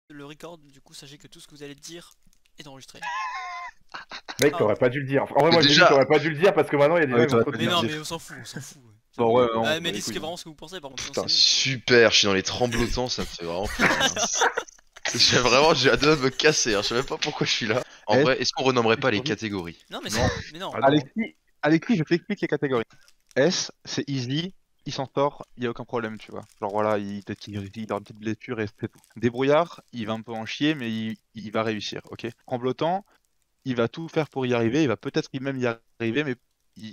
le record, du coup, sachez que tout ce que vous allez dire est enregistré. Mec, t'aurais pas dû le dire. En vrai, moi, je déjà- dis t'aurais pas dû le dire parce que maintenant, il y a des gens qui vont trop te Mais dire. non, mais on s'en fout, on s'en fout. Bon, ouais, non, Ah, mais bah, dites écoute, vraiment ce que vous pensez, par contre. sinon Putain, c'est nul. super, je suis dans les tremblotants, ça me fait vraiment plaisir. J'ai hâte de me casser, hein. Je sais même pas pourquoi je suis là. En Eh, vrai, est-ce qu'on renommerait pas les catégories? Non, mais Non. mais non. Ah, non. Alexis, je t'explique les catégories. S, c'est easy, il s'en sort, il y a aucun problème, tu vois. Genre voilà, peut-être qu'il aura une petite blessure et c'est tout. Débrouillard, il va un peu en chier, mais il va réussir, ok. Tremblotant, il va tout faire pour y arriver, il va peut-être même y arriver, mais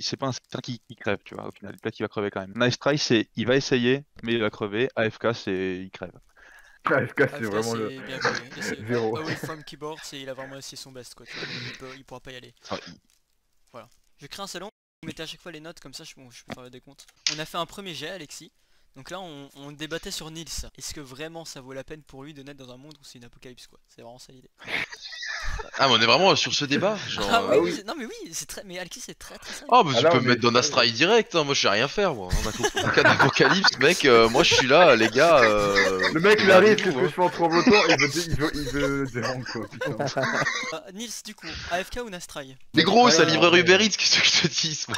c'est pas un certain qui crève, tu vois. Au final, peut-être qu'il va crever quand même. Nice try, c'est il va essayer, mais il va crever. AFK, c'est il crève. AFK, c'est AFK, vraiment le. c'est bien joué. Et c'est Zéro. Away from keyboard, c'est il a vraiment essayé son best, quoi. Tu vois, il pourra pas y aller. Ah, Voilà. Je crée un salon. Vous mettez à chaque fois les notes, comme ça je peux faire le décompte. On a fait un premier jet, Alexis. Donc là, on débattait sur Nils. Est-ce que vraiment ça vaut la peine pour lui de naître dans un monde où c'est une apocalypse, quoi? C'est vraiment ça l'idée. Ah, mais on est vraiment sur ce débat? Genre, Ah oui, oui. non mais oui, c'est très. Mais Alexis, c'est très simple. Ah, bah Ah tu là, peux on me est- mettre dans Astray direct, hein. Moi je sais rien faire, moi. En cas d'apocalypse, mec, moi je suis là, les gars. Le mec, il arrive, qu'est-ce vous, que hein. je fais en tremblotant? Il veut des rangs, quoi, putain. Nils, du coup, AFK ou Nastrai? Mais gros, ça Ouais, livreur ouais. Uber Eats, qu'est-ce que je te dis, moi?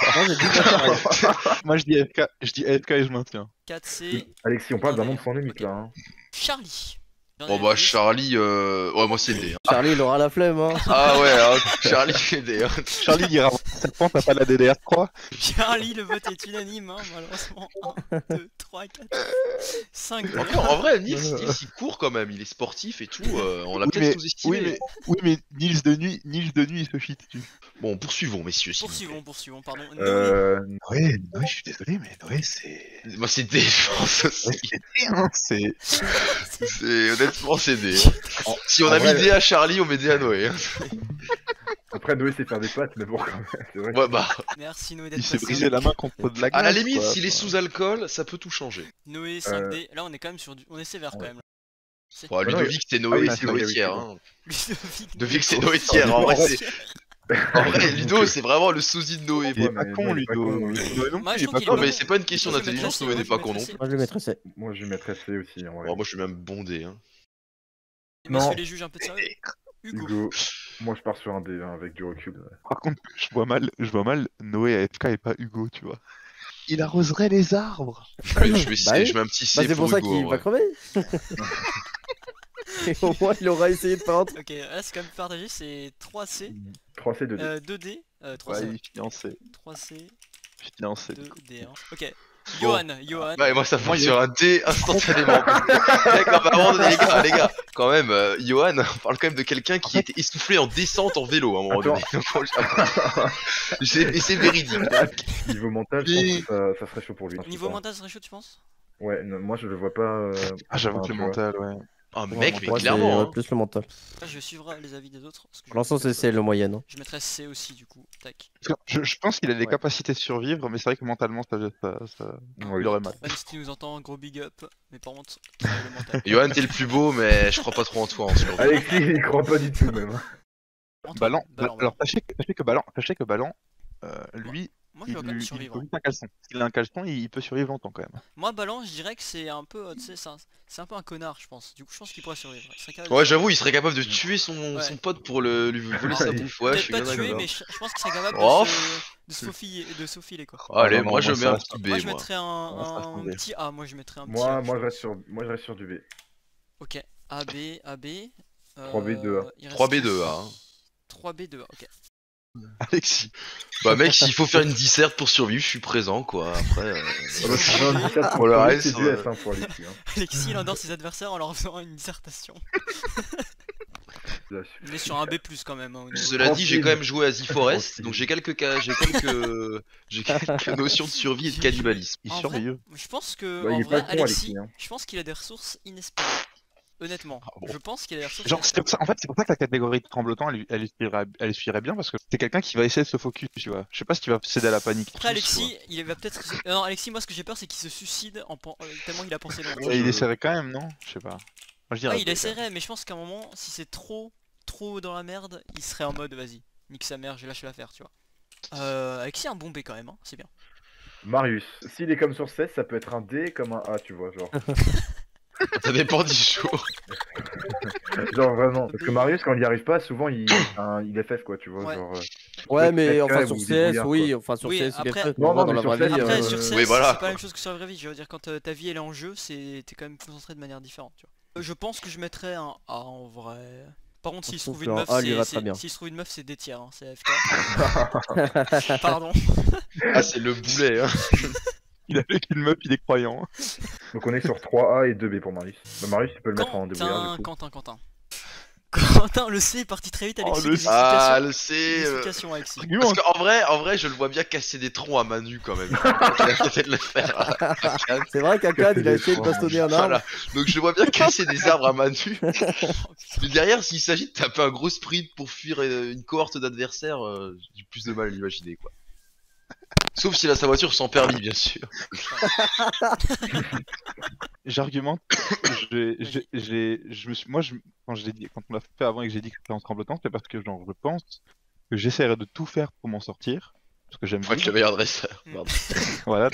Moi j'ai dit Moi, je dis AFK et je maintiens. 4C. Alexis, on parle d'un Non, monde sans limite, ok. là. Hein. Charlie. Bon bah Charlie, ouais moi c'est D. Hein. Charlie il aura la flemme hein. Ah ouais, hein, Charlie c'est D. Hein. Charlie il ira serpent, t'as pas la DDR3? Charlie, le vote est unanime, hein, malheureusement. 1, 2, 3, 4, 5. En vrai, Nils, il court quand même, il est sportif et tout, on l'a Oui, peut-être mais- sous-estimé. Oui, mais Nils de nuit, il se chie dessus. Bon, poursuivons, messieurs. s'il vous plaît. Poursuivons, pardon. Noé. Noé, je suis désolé, mais Noé, c'est. Moi c'est D, je pense aussi. Honnêtement, c'est D. Hein. Si on En a vrai, mis D à Charlie, on met D à Noé. Hein. Après, Noé sait faire des pattes, mais bon, quand même, c'est vrai. Ouais, bah, Merci Noé d'être Il s'est passé. brisé la main contre de la glace. à la limite, quoi. s'il est sous alcool, ça peut tout changer. Noé 5D. Là, on est quand même sur du. On est sévère quand même. Là. C'est- Ouais, Bah non, Ludovic, c'est Ah Noé, oui, c'est oui, Noé oui, tiers. c'est Hein. Ludovic. Ludovic, c'est Noé tiers. En vrai, en vrai, Ludo, Donc, c'est vraiment le sosie de Noé. Il est Ouais, pas mais con, non, il est pas Ludo. con, oui. Noé non Moi, plus, je il est trouve pas qu'il con. Non, mais c'est pas une question Moi, je d'intelligence, mettrais Noé C, n'est pas moi, con je non mettrais plus. Moi je le mettrais C. Moi, je lui mettrais C aussi, en vrai. Oh, moi, je suis même bondé. Hein. Messieurs Non. les juges, un peu de sérieux. Hugo. Hugo, moi, je pars sur un D, hein, avec du recul. Par contre, je vois mal Noé AFK et pas Hugo, tu vois. Il arroserait les arbres. Allez, je mets C, Bah oui. je mets un petit Bah C c'est pour ça Hugo, qu'il en va vrai. crever. Et au moins il aura essayé de peindre. Ok, là, c'est quand même partagé. C'est 3C, 3C, 2D. 2D, Ouais, 3C. il finit en C. 3C, Il finit en C. 2D. Hein. Ok. Bon. Johan. Ouais, moi ça Moi, fait sur un D instantanément. Mec, non, mais avant, les gars, quand même, Johan, on parle quand même de quelqu'un qui était essoufflé en descente en vélo à un moment donné. C'est véridique. Niveau mental, je pense que ça serait chaud pour lui. Niveau mental, ce serait chaud, tu penses? Ouais, non, moi, je le vois pas. Ah, j'avoue enfin, que le tu vois. mental, ouais. Ah, mec, mais Moi, c'est clairement. Hein. plus le mental. Là, je suivrai les avis des autres. Parce que Pour l'instant c'est le moyenne. Hein. Je mettrais C aussi, du coup. Tac. Je pense qu'il a les Ouais. capacités de survivre, mais c'est vrai que mentalement, Oui. il aurait mal. Même si tu nous entends, gros big up. Mais par contre, c'est le mental. Johan, t'es le plus beau, mais je crois pas trop en toi en survie. Alexis, il croit pas du tout, même. Antoine, Ballant, alors sachez que Ballant, lui, moi, je dois quand même il survivre. faut juste un caleçon. S'il a un caleçon, il peut survivre longtemps quand même. Moi, Ballant, je dirais que c'est un peu, tu sais, c'est un peu un connard, je pense. Du coup, je pense qu'il pourrait survivre. Il serait capable de Ouais, survivre. j'avoue, il serait capable de tuer son pote pour lui voler sa bouffe. Ouais, je Peut-être suis pas bien tuer, d'accord. mais je pense qu'il serait capable Oh, de se faufiler, quoi. Allez, non, non, moi je moi, mets ça un reste- petit B, Moi, je moi. mettrais Ça un reste un B. petit A. Moi, je mettrais un petit Moi, A. moi, je reste sur du B. Ok. A, B. 3B, 2A. il reste 3B, 2A. Hein. 3B, 2A, ok. Alexis. Bah, mec, s'il faut faire une disserte pour survivre, je suis présent, quoi. Après. Si Ah bah, vous c'est un voulez, 17 Pour le lui, reste, c'est du S, hein, pour Alexis. Hein. Alexis, il endort ses adversaires en leur faisant une dissertation. Là, Il est sur un B+, quand même. Hein, au niveau- Cela dit, j'ai quand même joué à The Forest, Tranquille. donc j'ai quelques notions de survie et de cannibalisme. Il En survit. vrai, je pense que, Bah, en il est vrai, pas con, Alexis, Alexis, hein. je pense qu'il a des ressources inespérées. Honnêtement, Ah bon. je pense qu'il a des ressources Genre, inespérées. c'est pour ça que la catégorie de tremblotant, elle suffirait bien parce que c'est quelqu'un qui va essayer de se focus, tu vois. Je sais pas si tu vas céder à la panique. Après Alexis, il va peut-être... non Alexis, moi ce que j'ai peur c'est qu'il se suicide tellement il a pensé loin. Ouais, il essaierait quand même, non? Je sais pas. Moi, je dirais Ouais, il B, essaierait, mais je pense qu'à un moment, si c'est trop dans la merde, il serait en mode vas-y, nique sa mère, j'ai lâché l'affaire, tu vois. Alexis a un bon B quand même, hein, c'est bien. Marius, s'il est comme sur 16, ça peut être un D comme un A, tu vois, genre. Ça dépend du jour. Genre vraiment. Parce que Marius, quand il y arrive pas, souvent il FF quoi, tu vois. Ouais. Genre, Ouais, peut-être mais enfin Crève sur ou CS, Débrouillard, oui, enfin sur Oui, CS, il est après- fait. Non, Dans mais la sur vraie CS, vie, Après, sur CS, oui, voilà, c'est pas quoi. la même chose que sur la vraie vie. Je veux dire, quand ta vie elle est en jeu, t'es quand même concentré de manière différente. Tu vois. Je pense que je mettrais un A en vrai. Par contre, s'il se trouve trouve une meuf, qu'un A lui va très bien. s'il se trouve une meuf, c'est des tiers, hein, c'est AFK. Pardon. Ah, c'est le boulet, hein. Il a fait qu'une meuf, il est croyant. Donc on est sur 3A et 2B pour Marius. Bah, Marius, tu peux le mettre en débrouillard du coup. Quentin, le C est parti très vite, Oh, Alexis. le des C. Ah, explications. le Des C. explications, Alexis. Parce qu'en vrai, je le vois bien casser des troncs à Manu quand même. Il a peut-être de le faire. C'est vrai qu'Akad, il a essayé de bastonner un arbre. Voilà. Donc je le vois bien casser des arbres à Manu. Oh, putain. Mais derrière, s'il s'agit de taper un gros sprint pour fuir une cohorte d'adversaires, j'ai plus de mal à l'imaginer quoi. Sauf s'il a sa voiture sans permis, bien sûr. J'argumente. Quand on l'a fait avant et que j'ai dit que c'était en tremblotant, c'est parce que genre je pense que j'essaierai de tout faire pour m'en sortir. Parce que j'aime Faut être le vivre. meilleur dresseur. Mm. Pardon. Voilà,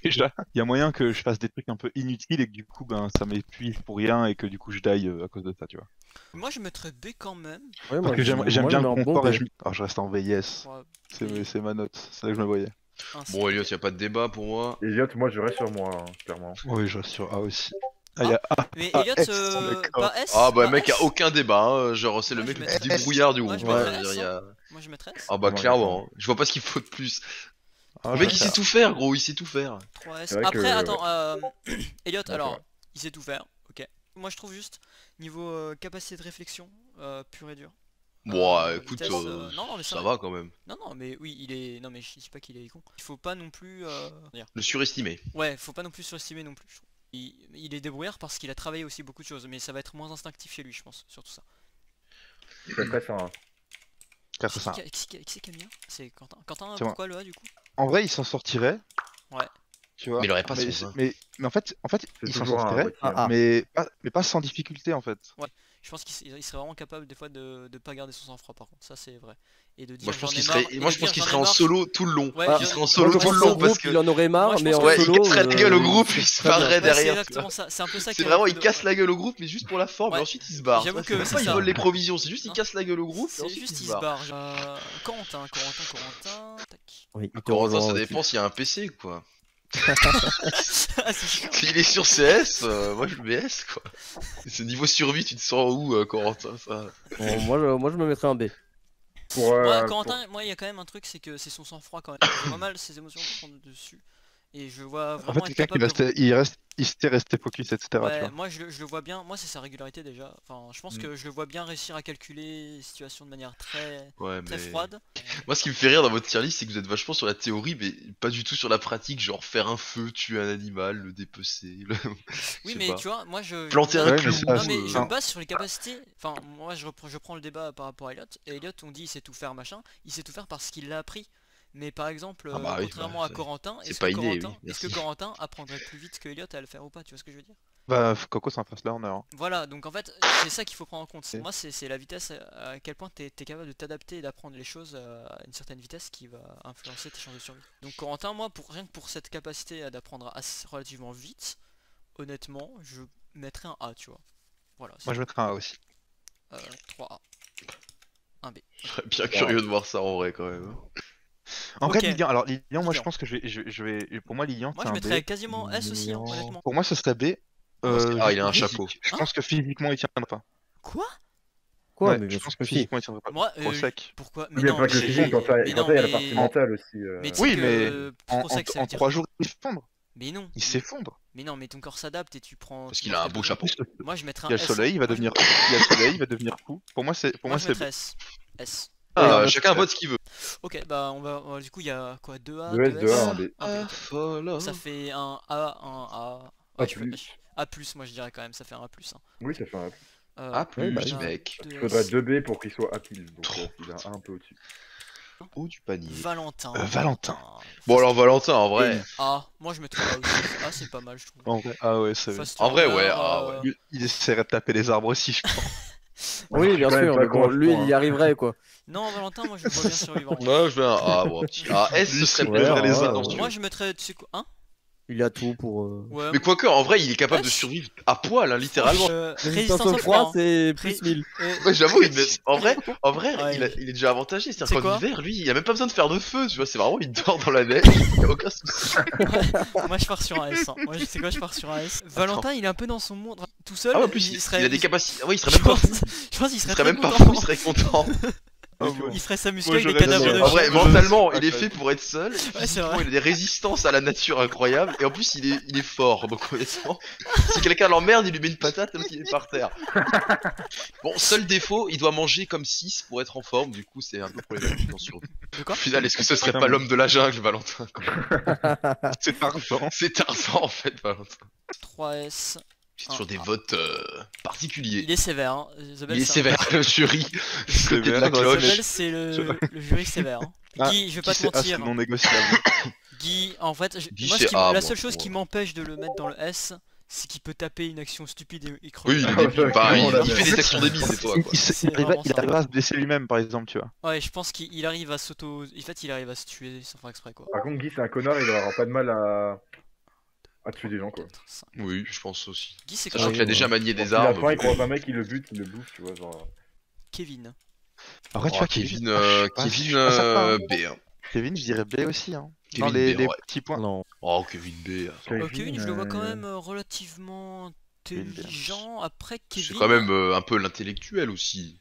déjà, il y a moyen que je fasse des trucs un peu inutiles et que du coup ben ça m'épuise pour rien et que du coup je die à cause de ça, tu vois. Moi, je mettrais B quand même. Ouais, Parce que j'aime moi, bien je le mets un bon confort et B. je reste en VS. Ouais, C'est ma note, c'est là que je me voyais. un C. Bon, Elliot, y a pas de débat pour moi. Elliot, moi je reste sur moi, hein, clairement. Oui, je reste sur A aussi. Ah, il y a A. Mais Ah, Elliot, S, d'accord. bah S. Ah bah bah, mec, S. y'a aucun débat, hein. Genre c'est le Moi, mec je le mettrais plus S. débrouillard du Moi, groupe. je hein. mettrais Je veux S, dire, hein. Moi, je mettrais S. Ah bah Ouais, clairement, hein. Je vois pas ce qu'il faut de plus. Ah, Le mec ouais, il ça- sait tout faire gros, il sait tout faire. 3S. C'est vrai Après, que- attends, Elliot, Ouais, alors, c'est vrai. il sait tout faire, ok. Moi, je trouve juste, niveau capacité de réflexion, pur et dur. Bon, écoute, vitesse, non, mais ça vrai. va quand même. Non, non, mais oui, il est. Non, mais je dis pas qu'il est con. Il faut pas non plus. Dire. Le surestimé. Ouais, faut pas non plus surestimer non plus. Je trouve. Il est débrouillard parce qu'il a travaillé aussi beaucoup de choses, mais ça va être moins instinctif chez lui, je pense, surtout ça. Je mettrais ça, hein. 4 ça. Qui a mis un C'est Quentin. Quentin, C'est moi. pourquoi le A du coup En vrai, il s'en sortirait. Ouais. Tu vois. Mais il aurait pas mais, son, hein. mais en fait, C'est il s'en toujours un sortirait, Rocky, hein. Ah, mais pas sans difficulté en fait. Je pense qu'il serait vraiment capable des fois de pas garder son sang-froid par contre, ça c'est vrai. Et de dire Moi je pense j'en ai qu'il serait, marre, et moi de je pense dire qu'il j'en ai serait en marre. solo tout le long. Ouais, Ah, Il je- serait en moi, solo je tout pense le que long groupe, parce que. il en aurait marre, Moi, je mais pense en Ouais, solo. il casserait la gueule au groupe, c'est il se très bien. barrerait Ouais, c'est derrière. exactement ça, c'est un peu ça C'est qui vraiment, est- il casse la gueule au groupe, mais juste pour la forme, Ouais. et ensuite il se barre. J'avoue C'est que même c'est pas il ça. vole les provisions, c'est juste il Non. casse la gueule au groupe, et C'est ensuite juste il il se se barre. barre. Corentin. Tac. Oui, il te Corentin, rejoint ça aussi. dépend s'il y a un PC quoi. Ah, c'est chiant. S'il est sur CS, moi je le BS quoi. Ce niveau survie, tu te sens où, Corentin ça Bon, moi, je me mettrais un B. Pour, Moi, pour- Corentin, moi il y a quand même un truc, c'est que c'est son sang-froid quand même. Je vois mal ses émotions prendre dessus. Et je vois En vraiment fait, être quelqu'un qui capable de... il s'était resté focus, etc. tu Ouais, vois. moi je le vois bien, moi c'est sa régularité déjà. Enfin, je pense Mm. que je le vois bien réussir à calculer les situations de manière très Ouais, très mais. froide. Moi, ce qui me fait rire dans votre tier list, c'est que vous êtes vachement sur la théorie, mais pas du tout sur la pratique. Genre faire un feu, tuer un animal, le dépecer. Oui, sais mais pas. tu vois, moi je. Planter je un me Ouais, mais base- clou. ça, Non, mais je c'est- me base sur les capacités. Enfin, moi je prends le débat par rapport à Elliot. Et Elliot, on dit il sait tout faire, machin. Il sait tout faire parce qu'il l'a appris. Mais par exemple, Ah bah oui, contrairement bah, à Corentin, c'est pas inné, oui, est-ce merci. que Corentin apprendrait plus vite que Elliot à le faire ou pas? Tu vois ce que je veux dire? Bah, Coco, c'est un first learner. Hein. Voilà, donc en fait, c'est ça qu'il faut prendre en compte. Ok. Moi, c'est la vitesse à quel point t'es capable de t'adapter et d'apprendre les choses à une certaine vitesse qui va influencer tes chances de survie. Donc Corentin, moi, rien que pour cette capacité d'apprendre relativement vite, honnêtement, je mettrais un A, tu vois. Voilà, Moi, je mettrais un A aussi. 3A. 1B. Je serais bien curieux de voir ça en vrai quand même. En Ok. vrai, Lilian, alors Lilian, moi je Lilian. pense que je vais. Pour moi, Lilian, Moi, c'est je un mettrais B. quasiment S aussi, hein, honnêtement. Pour moi, ce serait B. Ah, il a un physique. chapeau. Je pense que physiquement, il tiendra pas. Quoi? Quoi? Ouais, Mais je bien pense sûr que que si. physiquement, il tiendra pas. Moi, Trop sec. pourquoi? Il n'y a pas que le mais- physique, quand mais non, il y a la mais- partie mentale aussi. Mais tu Oui, sais mais que En, trop sec, ça en veut dire 3 quoi? jours, il s'effondre. Mais non. Il s'effondre. Mais non, mais ton corps s'adapte et tu prends. Parce tu qu'il manges a un quelque beau chose. chapeau. Moi, je mettrais un Il y a le S, soleil, il va Moi, je- devenir. Il y a le soleil, il va devenir fou. Pour moi, c'est Moi, je B. mettrais S. S. Ah, Ouais, chacun vote ce qu'il veut. Ok, bah du coup il y a quoi 2A, 2S, 2S 2A, 1B. Ok, voilà. ça fait un A, un A. A+. Ouais, A+, moi je dirais quand même, ça fait un A+. Hein. Oui, ça fait un. Ah, plus, bah oui. mec. Il faudrait 2B pour qu'il soit apile, donc il a un peu au-dessus. Haut du panier. Valentin. Valentin. Bon, alors Valentin, en vrai. A, moi je mettrais A aussi. A c'est pas mal je trouve. En vrai, ah ouais, c'est. Fast En vrai, learner, ouais, ah ouais. Il essaierait de taper les arbres aussi, je pense. Oui, bien quand même sûr, pas mais bon, lui, convaincant, il y arriverait quoi. Non, Valentin, moi je le vois bien survivant. Ouais, je vais un A, bon, un petit A. S, ce serait Ouais, bien. ouais, les ouais. attention. Moi je mettrais, tu sais quoi, 1 Il a tout pour. Ouais. Mais quoique, en vrai, il est capable de Ouais, survivre à poil, hein, littéralement. Résistance au froid, c'est plus 1000. Ouais, j'avoue, en vrai, Ouais, il est déjà avantagé. C'est C'est-à-dire qu'en quoi hiver, lui, il a même pas besoin de faire de feu, tu vois. C'est vraiment, il dort dans la neige, il y a aucun souci. Moi je pars sur un S. Hein. Moi je sais quoi, je pars sur un S. Valentin il est un peu dans son monde tout seul. Ah ouais, en plus, il serait. il a des capacités. Ah ouais, il serait Je même pas pense, fou. je pense qu'il Il serait serait très même pas content. fou, il serait content. Il ferait sa muscu Moi, avec des j'aurais cadavres jamais- de En vrai, chiens. mentalement, il est fait pour être seul. c'est Physiquement, vrai. il a des résistances à la nature incroyables. Et en plus, il est fort. Donc, honnêtement, si quelqu'un l'emmerde, il lui met une patate même s'il est par terre. Bon, seul défaut, il doit manger comme 6 pour être en forme. Du coup, c'est un peu problématique en survie. De quoi Au final, est-ce que ce serait Putain, pas mais- l'homme de la jungle, Valentin? C'est Tarzan. C'est Tarzan, en fait, Valentin. 3S. C'est toujours des votes particuliers. Il est sévère. Hein. Isabelle, Il est c'est un- sévère, le jury. Du côté de la Sévère, cloche. Isabelle, c'est le jury sévère. Hein. Ah, Guy, je vais pas te C'est mentir. non négociable. Guy, en fait, Guy, moi, c'est A, la moi, seule chose pour qui moi. m'empêche de le mettre dans le S, c'est qu'il peut taper une action stupide et crever. Oui, il est Ah, débile. ouais, Bah, clairement, il là, fait mais- des actions débiles, des fois, quoi. C'est vraiment ça. arrivera à se blesser lui-même, par exemple, tu vois. Ouais, je pense qu'il arrive à s'auto. En fait, il arrive à se tuer sans faire exprès quoi. Par contre, Guy, c'est un connard, il aura pas de mal à tuer des gens, quoi. 4, 5. Oui, je pense aussi. Guy, c'est Sachant quoi qu'il a déjà manié des Il a armes. faim, il croise un mec, il le bute, il le bouffe, tu vois, genre. Kevin. Après, tu Oh, vois, Kevin, je suis pas certain, B. Hein. Kevin, je dirais B aussi. Hein. Kevin Dans les B, ouais. petits points. Non. Oh, Kevin B. Attends. Kevin, je le vois quand même relativement Kevin B. intelligent. Après, C'est Kevin. quand même un peu l'intellectuel aussi.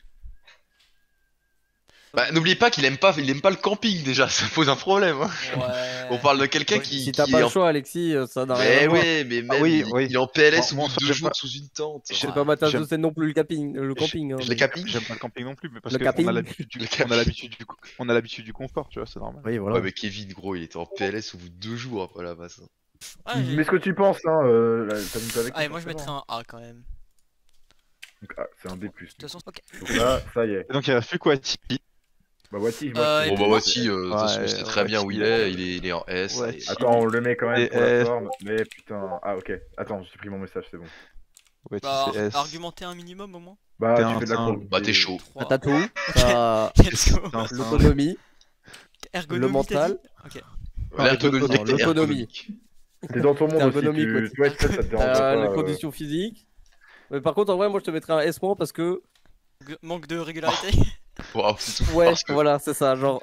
Bah, n'oubliez pas qu'il aime pas le camping déjà, ça pose un problème. Hein. Ouais. On parle de quelqu'un qui. Si t'as qui pas est le en... choix, Alexis, ça n'a rien Mais à voir. ouais, mais même Ah oui, il, oui. il est en PLS Moi, au bout ça de 2 fait jours pas- sous une tente. C'est pas ma tasse de J'aime- scène non plus le camping. Le camping. Hein, Le mais- camping. J'aime pas le camping non plus, mais parce Le qu'on camping. a l'habitude du... Le on a l'habitude du confort, tu vois, c'est normal. Oui, voilà. Ouais, mais Kevin, gros, il était en PLS au bout de 2 jours après la base. Ouais, Mais ce que tu penses, hein, t'as mis avec. Allez, moi je mettrais un A quand même. Donc, ah, c'est un B+. De toute façon, ok. Donc là, ça y est. Et donc il reste plus Wati. Bah, Wati, Et Bon, bah, pour moi, voici, de toute façon, Ouais, on sait très bien où il est, il est en S. Ouais. et- Attends, on le met quand même Et pour la S. forme. Mais putain. Ah, ok. Attends, j'ai pris mon message, c'est bon. Wati, bah, c'est S. argumenter un minimum au moins. Bah, T'es tu un fais de la saint. courbe. Bah, t'es chaud. 3. T'as tout. T'as Let's go. C'est un saint. l'autonomie. Ergonomie, Le mental. t'as dit Ok. L'ergonomie, non, l'autonomie. ergonomique. T'es dans ton monde aussi. ergonomique, Wati. Tu vois, ça te dérange pas. Les conditions physiques. Mais par contre, en vrai, moi, je te mettrais un S- parce que. Manque de régularité. Wow, c'est tout. Ouais, Parce que- voilà, c'est ça. Genre,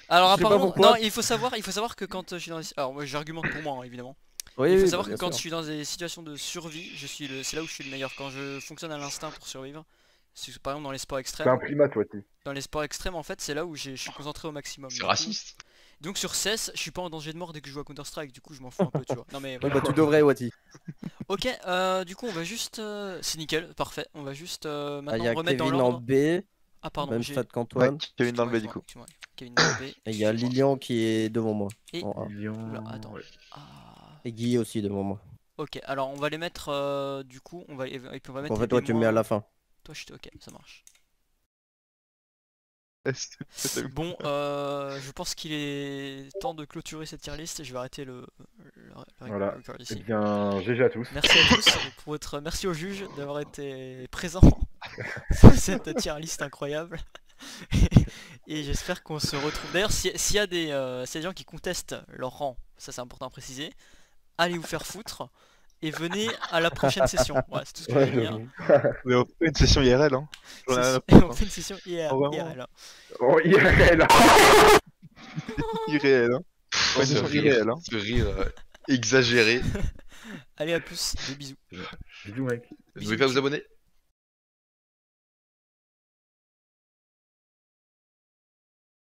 Alors Je sais pas apparemment, pourquoi. non, il faut savoir que quand je suis dans les... Alors moi j'argumente pour moi hein, évidemment. oui, Il faut oui, savoir que bien quand je sûr. suis dans des situations de survie, c'est là où je suis le meilleur. Quand je fonctionne à l'instinct pour survivre, c'est par exemple dans les sports C'est extrêmes. un primate, Wati. Dans les sports extrêmes en fait, c'est là où je suis concentré au maximum. C'est Du coup- raciste. Donc sur CES, je suis pas en danger de mort dès que je joue à Counter Strike. Du coup, je m'en fous un peu, tu vois. Non mais Ouais, voilà. bah, tu devrais, Wati. Ok, du coup on va juste, c'est nickel, parfait. On va juste Ah, il y maintenant a remettre dans Kevin en l'ordre. B, Ah pardon, même j'ai. stade qu'Antoine. Ouais, Kevin dans le B du coup. Excuse-moi, Kevin dans le B. Et il y a excuse-moi. Lilian qui est devant moi. Et- en A. Oula, attends. Ouais. Ah. Et Guy aussi devant moi. Ok, alors on va les mettre du coup, on va, et puis on va mettre En les fait, toi, tu me mets à B-. la fin. Toi, ok, ça marche. C'était- Bon, je pense qu'il est temps de clôturer cette tier list. Je vais arrêter le Voilà. record Eh ici. bien, GG à tous. Merci à tous pour votre, merci au juge d'avoir été présent sur cette tier list incroyable. Et j'espère qu'on se retrouve. D'ailleurs, s'il y a des gens qui contestent leur rang, ça c'est important à préciser, allez vous faire foutre et venez à la prochaine session. Voilà, c'est tout ce que je Ouais, veux dire. Mais on fait une session IRL, hein. J'en ai rien à On fait une session hier. Oh, vraiment là. Oh, IRL. irréel, hein. Oh, Ouais, ce c'est rire, irréel, hein. ce rire exagéré. Allez, à plus, des bisous. Bisous, mec. Vous pouvez pas vous abonner?